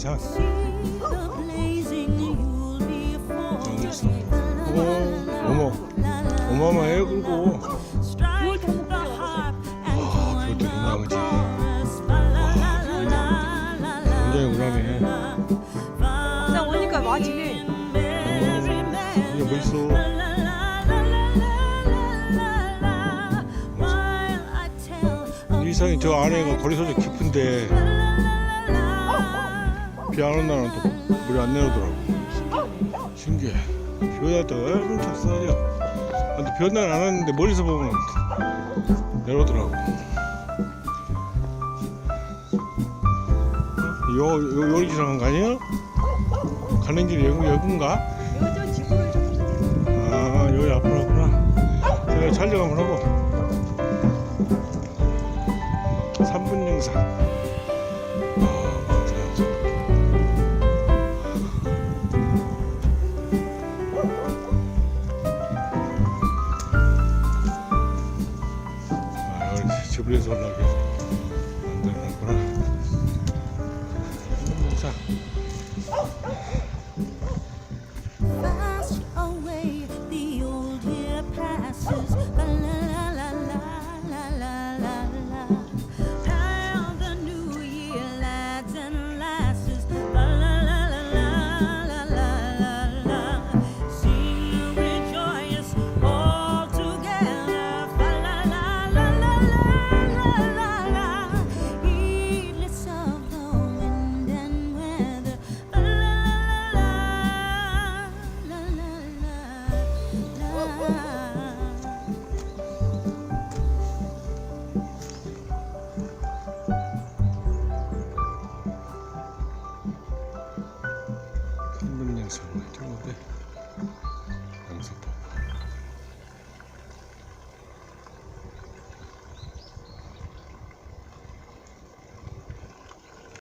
이상. 어머, 어마어마해 그리고. 그것도 유명하지. 굉장히 우람해. 나 오니까 맞이네. 이게 뭐 있어? 이상이 저 안에가 거리소리 깊은데 비 안 오는 날은 또 물이 안 내려오더라고. 신기해. 비 오다 또 엄청 싸죠. 근데 비 온 날은 안 왔는데 멀리서 보면 내려오더라고. 요 이상한 거 아니야? 가는 길이 여긴가? 여자 집으로 좀. 아, 여기 앞으로 하구나. 제가 촬영 한번 하고 3분 영상.